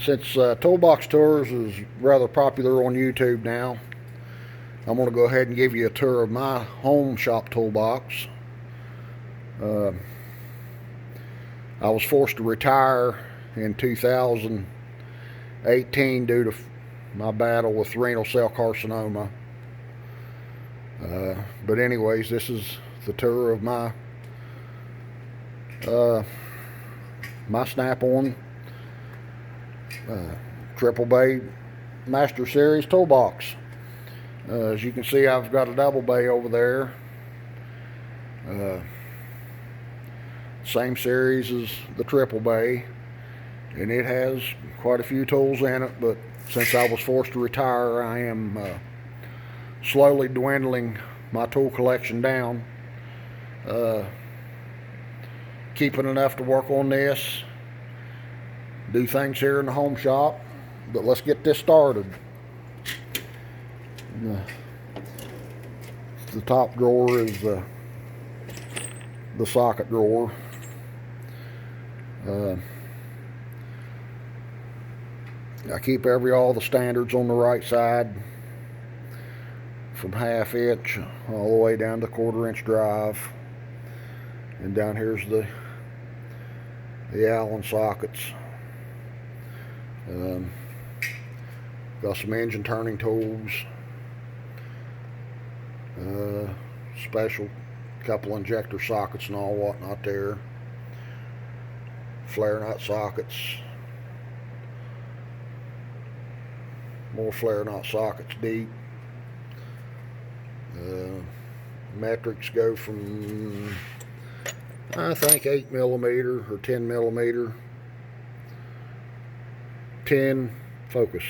Since Toolbox Tours is rather popular on YouTube now, I'm going to go ahead and give you a tour of my home shop toolbox. I was forced to retire in 2018 due to my battle with renal cell carcinoma. But anyways, this is the tour of my snap-on triple bay Master Series toolbox. As you can see, I've got a double bay over there. Same series as the triple bay, and it has quite a few tools in it, but since I was forced to retire, I am slowly dwindling my tool collection down, keeping enough to work on this, do things here in the home shop. But let's get this started. The top drawer is the socket drawer. I keep all the standards on the right side, from 1/2 inch all the way down to 1/4 inch drive, and down here's the Allen sockets. Got some engine turning tools, special couple injector sockets and all whatnot there, flare nut sockets, more flare nut sockets deep. Metrics go from, I think, 8mm or 10mm. 10, focus.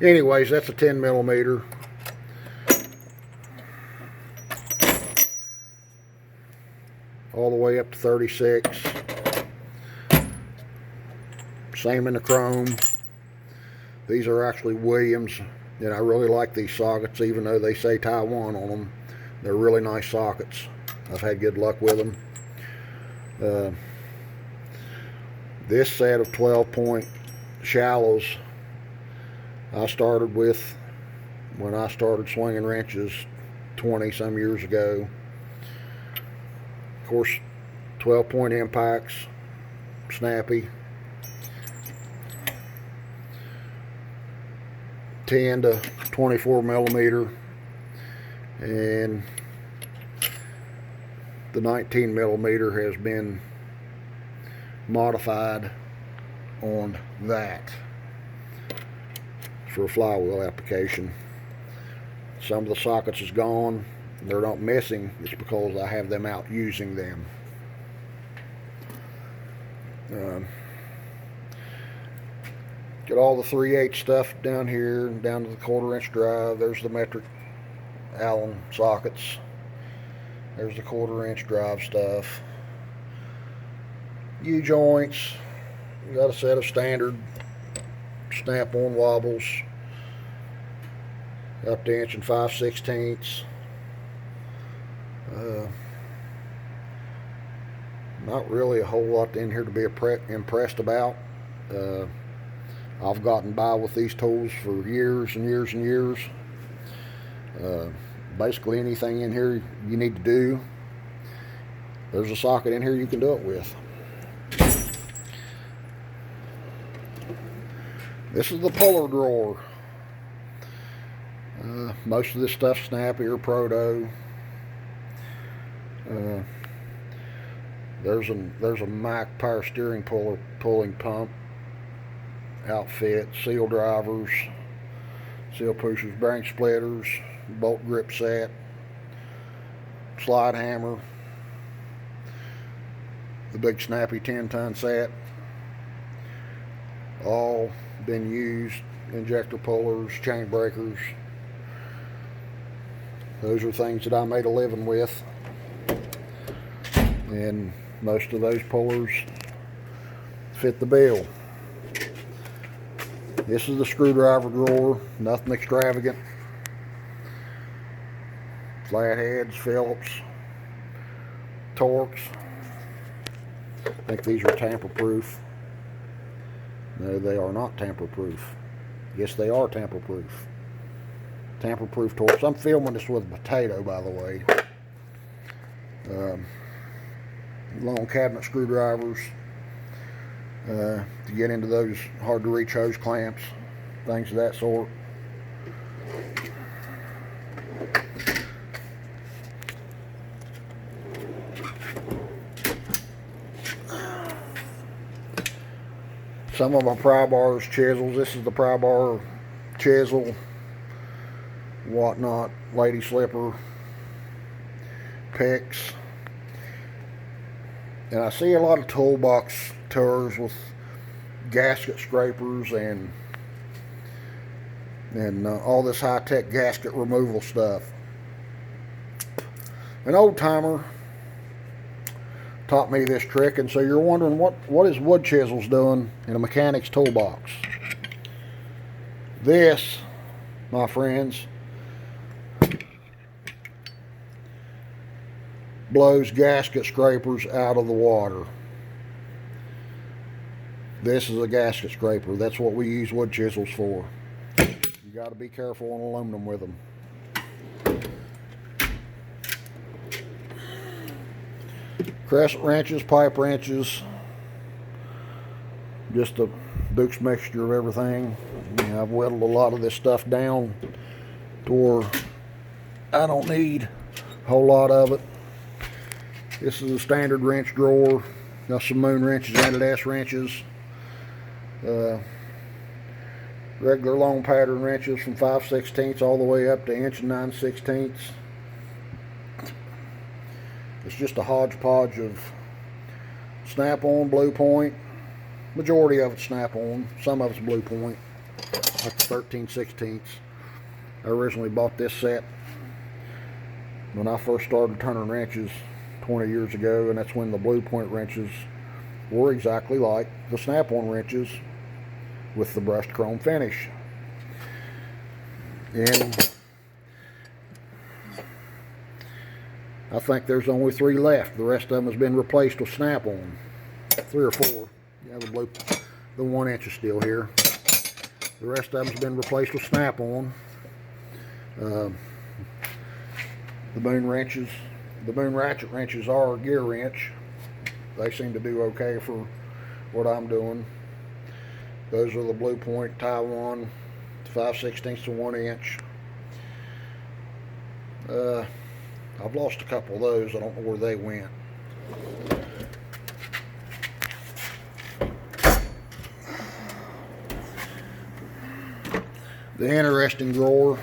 Anyways, that's a 10mm. All the way up to 36. Same in the chrome. These are actually Williams, and I really like these sockets, even though they say Taiwan on them. They're really nice sockets. I've had good luck with them. This set of 12-point shallows I started with when I started swinging wrenches 20 some years ago. Of course, 12-point impacts, snappy. 10 to 24mm, and the 19mm has been modified on that for a flywheel application. Some of the sockets is gone. They're not missing. It's because I have them out using them. Get all the 3/8 stuff down here, down to the 1/4 inch drive. There's the metric Allen sockets. There's the 1/4 inch drive stuff. U-joints. We got a set of standard snap-on wobbles up to 1 5/16. Not really a whole lot in here to be impressed about. I've gotten by with these tools for years and years and years. Basically anything in here you need to do, there's a socket in here you can do it with. This is the puller drawer. Most of this stuff's snappy or proto. There's a Mack power steering pulling pump outfit, seal drivers, seal pushers, bearing splitters, bolt grip set, slide hammer, the big snappy 10-ton set, all been used, injector pullers, chain breakers. Those are things that I made a living with, and most of those pullers fit the bill. This is the screwdriver drawer, nothing extravagant. Flatheads, Phillips, Torques. I think these are tamper-proof. No, they are not tamper-proof. Yes, they are tamper-proof. Tamper-proof Torques. I'm filming this with a potato, by the way. Long cabinet screwdrivers to get into those hard-to-reach hose clamps, things of that sort. Some of my pry bars, chisels. This is the pry bar chisel, whatnot, lady slipper, picks. And I see a lot of toolbox tours with gasket scrapers and all this high-tech gasket removal stuff. An old timer taught me this trick, and so you're wondering what is wood chisels doing in a mechanic's toolbox. This, my friends, blows gasket scrapers out of the water. This is a gasket scraper. That's what we use wood chisels for. You got to be careful on aluminum with them. Crescent wrenches, pipe wrenches, just a Duke's mixture of everything. I've whittled a lot of this stuff down to where I don't need a whole lot of it. This is a standard wrench drawer. Got some moon wrenches and S wrenches. Regular long pattern wrenches from 5/16 all the way up to 1 9/16. It's just a hodgepodge of snap-on, blue point. Majority of it's snap-on. Some of it's blue point, like the 13/16. I originally bought this set when I first started turning wrenches 20 years ago, and that's when the blue point wrenches were exactly like the snap-on wrenches with the brushed chrome finish. And I think there's only 3 left. The rest of them has been replaced with snap-on. 3 or 4. Yeah, the 1 inch is still here. The rest of them has been replaced with snap-on. The moon wrenches, the moon ratchet wrenches are a gear wrench. They seem to do okay for what I'm doing. Those are the blue point Taiwan 5/16 to 1 inch. I've lost a couple of those. I don't know where they went. The interesting drawer.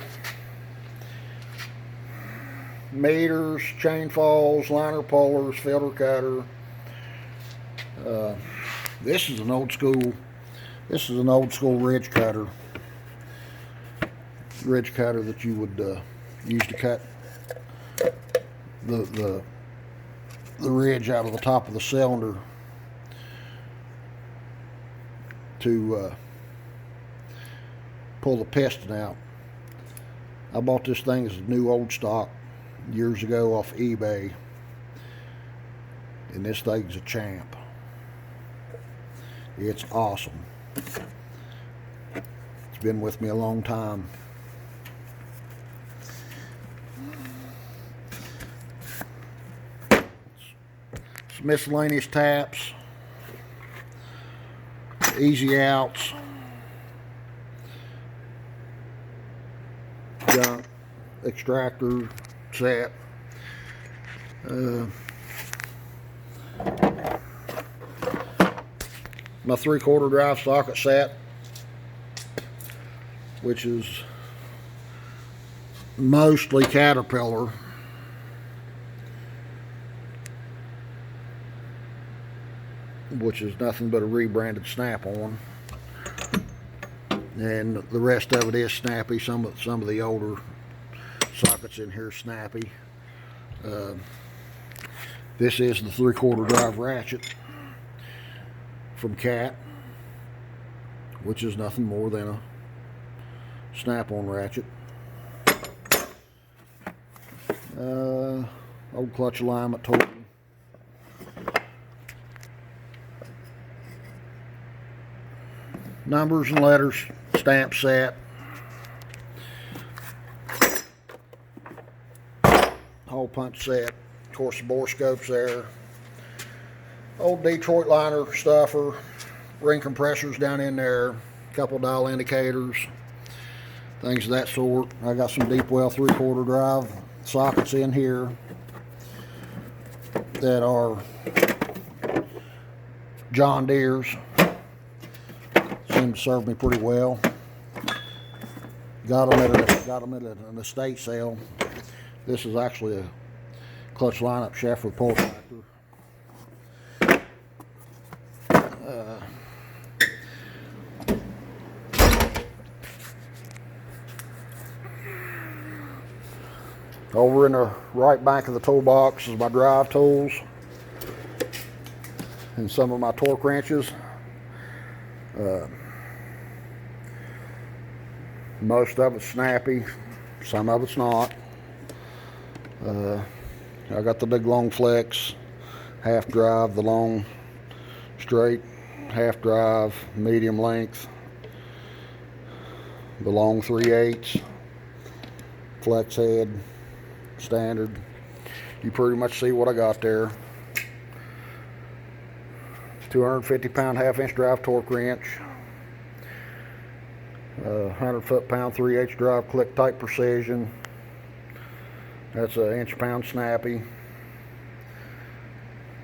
Meters, chain falls, liner pullers, filter cutter. This is an old school ridge cutter. Ridge cutter that you would use to cut the ridge out of the top of the cylinder to pull the piston out. I bought this thing as a new old stock years ago off eBay, and this thing's a champ. It's awesome. It's been with me a long time. Some miscellaneous taps, easy outs, junk extractor set, my 3/4 drive socket set, which is mostly Caterpillar. Which is nothing but a rebranded Snap-on, and the rest of it is snappy. Some of the older sockets in here are snappy. This is the 3/4 drive ratchet from Cat, which is nothing more than a Snap-on ratchet. Old clutch alignment tool numbers and letters stamp set. Hole punch set. Of course, the bore scope's there. Old Detroit liner stuffer. Ring compressors down in there. Couple dial indicators. Things of that sort. I got some deep well 3/4 drive sockets in here that are John Deere's. Seem to serve me pretty well. Got them at an estate sale. This is actually a clutch lineup shaft with pull tractor. Over in the right bank of the toolbox is my drive tools and some of my torque wrenches. Most of it's snappy, some of it's not. I got the big long flex, half drive, the long straight, half drive, medium length, the long 3/8, flex head, standard. You pretty much see what I got there. 250-pound half-inch drive torque wrench, 100 foot-pound 3/8 drive click type precision. That's an inch-pound snappy.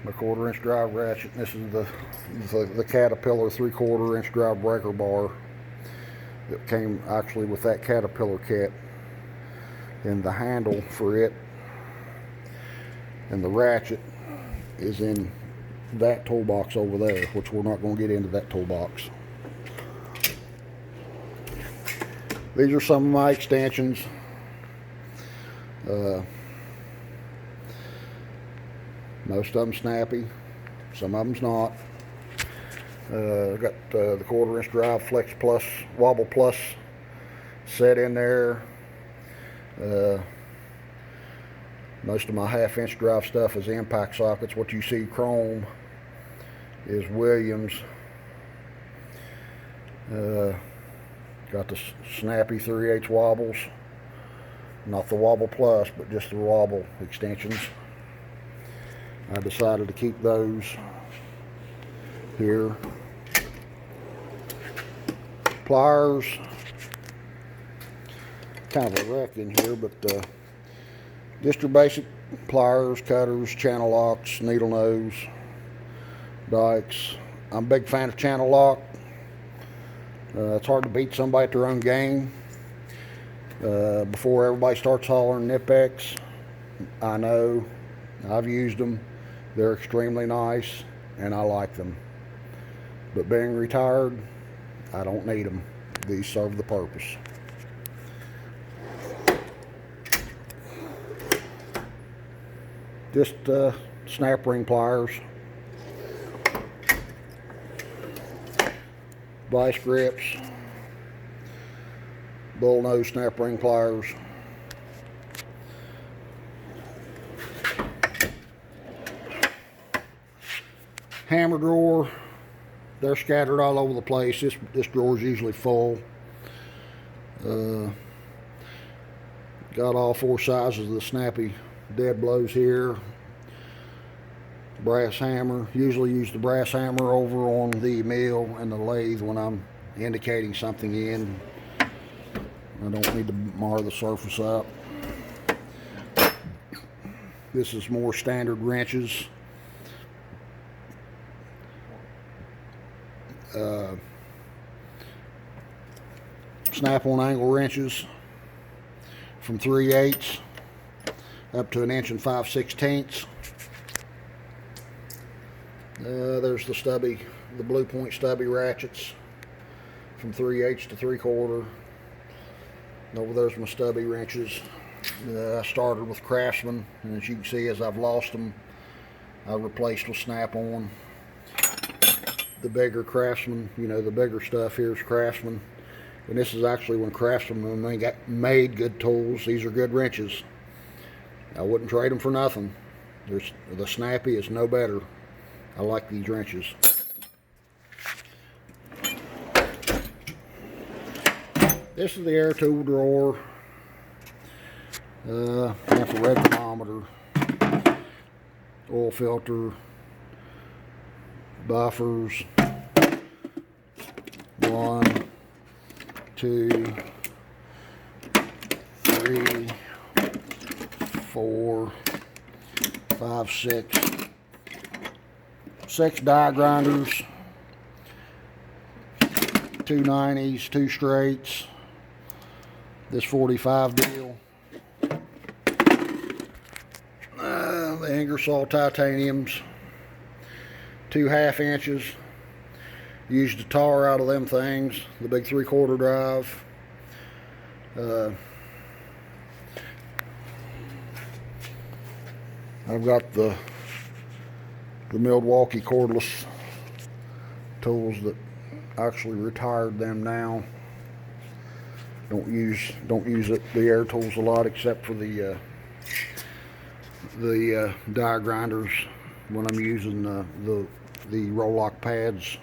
My 1/4 inch drive ratchet. This is the Caterpillar 3/4 inch drive breaker bar that came actually with that Caterpillar kit. And the handle for it and the ratchet is in that toolbox over there, which we're not going to get into that toolbox. These are some of my extensions. Most of them snappy, some of them's not. I got the 1/4 inch drive Flex Plus, Wobble Plus set in there. Most of my half-inch drive stuff is impact sockets. What you see chrome is Williams. Got the snappy 3/8 wobbles, not the Wobble Plus, but just the wobble extensions. I decided to keep those here. Pliers, kind of a wreck in here, but just your basic pliers, cutters, channel locks, needle nose, dikes. I'm a big fan of channel lock. It's hard to beat somebody at their own game. Before everybody starts hollering Nipex, I know, I've used them. They're extremely nice and I like them. But being retired, I don't need them. These serve the purpose. Just snap ring pliers, vice grips, bull nose snap ring pliers, hammer drawer. They're scattered all over the place. This drawer is usually full. Got all 4 sizes of the snappy dead blows here. Brass hammer. Usually use the brass hammer over on the mill and the lathe when I'm indicating something in. I don't need to mar the surface up. This is more standard wrenches. Snap-on angle wrenches from 3/8 up to 1 5/16 inches. There's the blue point stubby ratchets from 3/8 to 3/4. Over there's my stubby wrenches. I started with Craftsman, and as you can see, as I've lost them, I replaced with Snap-on. The bigger Craftsman, you know, the bigger stuff here is Craftsman. And this is actually when Craftsman made good tools. These are good wrenches. I wouldn't trade them for nothing. The Snappy is no better. I like these wrenches. This is the air tool drawer. Infrared thermometer, oil filter, buffers. 1, 2, 3, 4, 5, 6. 6 die grinders, 2 90s, 2 straights, this 45 deal, the Ingersoll titaniums, 2 1/2 inches. Used the tar out of them things, the big 3/4 drive. I've got the Milwaukee cordless tools that actually retired them now. Don't use the air tools a lot, except for the die grinders when I'm using the roll lock pads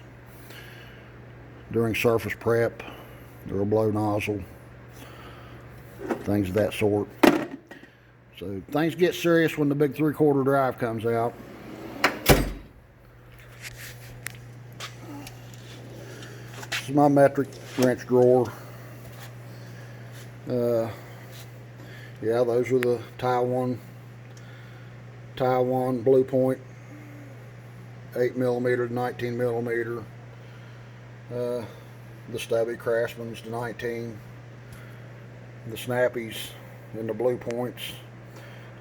during surface prep or a blow nozzle, things of that sort. So things get serious when the big 3/4 drive comes out. This is my metric wrench drawer. Yeah, those are the Taiwan Blue Point 8mm to 19mm. The stubby Craftsman's to 19. The snappies and the Blue Points.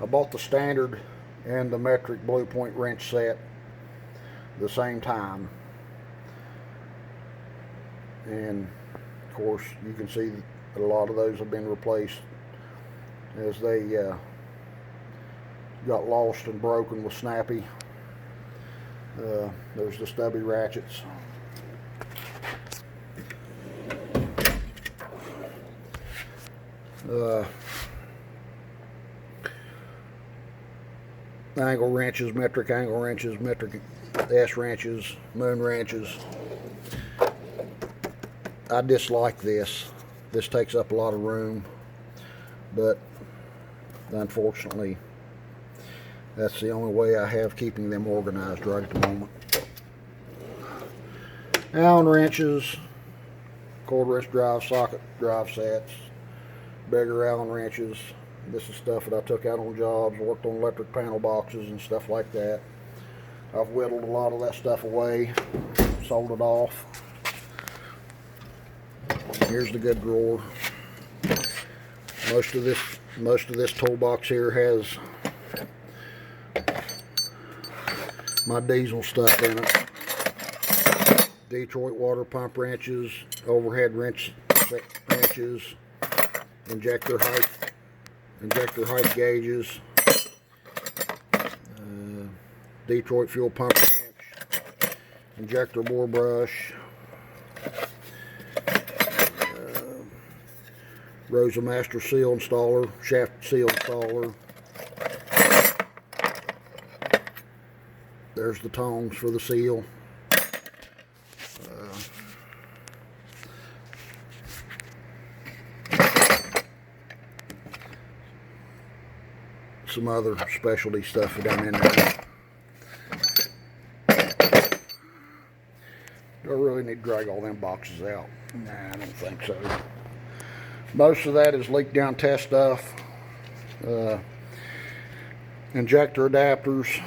I bought the standard and the metric Blue Point wrench set the same time, and of course you can see that a lot of those have been replaced as they got lost and broken with snappy. There's the stubby ratchets. Angle wrenches, metric angle wrenches, metric S wrenches, moon wrenches. I dislike this. This takes up a lot of room, but unfortunately that's the only way I have keeping them organized right at the moment. Allen wrenches, quarter inch drive socket drive sets, bigger Allen wrenches. This is stuff that I took out on jobs, worked on electric panel boxes and stuff like that. I've whittled a lot of that stuff away, sold it off. Here's the good drawer. Most of this toolbox here has my diesel stuff in it. Detroit water pump wrenches, overhead wrenches, injector height gauges, Detroit fuel pump wrench, injector bore brush, Rosa Master seal installer, shaft seal installer. There's the tongs for the seal. Some other specialty stuff down in there. Do I really need to drag all them boxes out? Nah, I don't think so. Most of that is leak down test stuff. Injector adapters.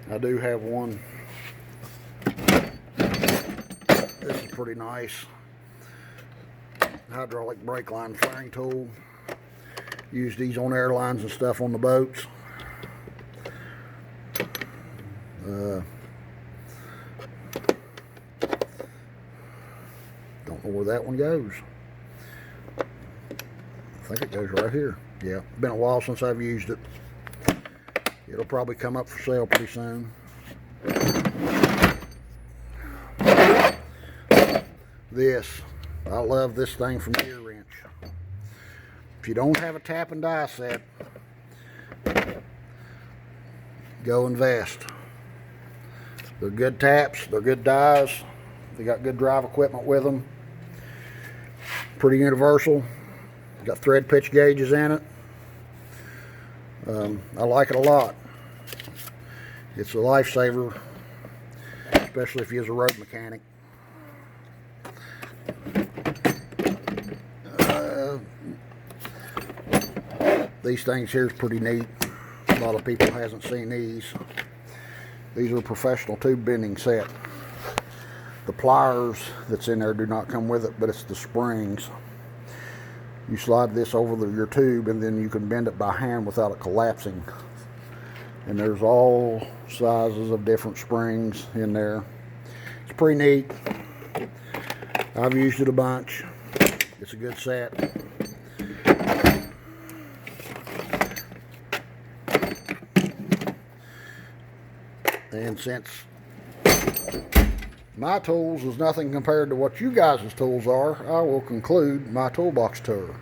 I do have one. This is pretty nice. Hydraulic brake line flaring tool. Use these on airlines and stuff on the boats. Don't know where that one goes. I think it goes right here. Yeah, been a while since I've used it. It'll probably come up for sale pretty soon. This. I love this thing from Gear Wrench. If you don't have a tap and die set, go invest. They're good taps, they're good dies, They got good drive equipment with them. Pretty universal. Got thread pitch gauges in it. I like it a lot. It's a lifesaver, especially if you're a road mechanic. These things here is pretty neat. A lot of people hasn't seen these. These are a professional tube bending set. The pliers that's in there do not come with it, but it's the springs. You slide this over your tube and then you can bend it by hand without it collapsing. And there's all sizes of different springs in there. It's pretty neat. I've used it a bunch. It's a good set. And since my tools is nothing compared to what you guys' tools are, I will conclude my toolbox tour.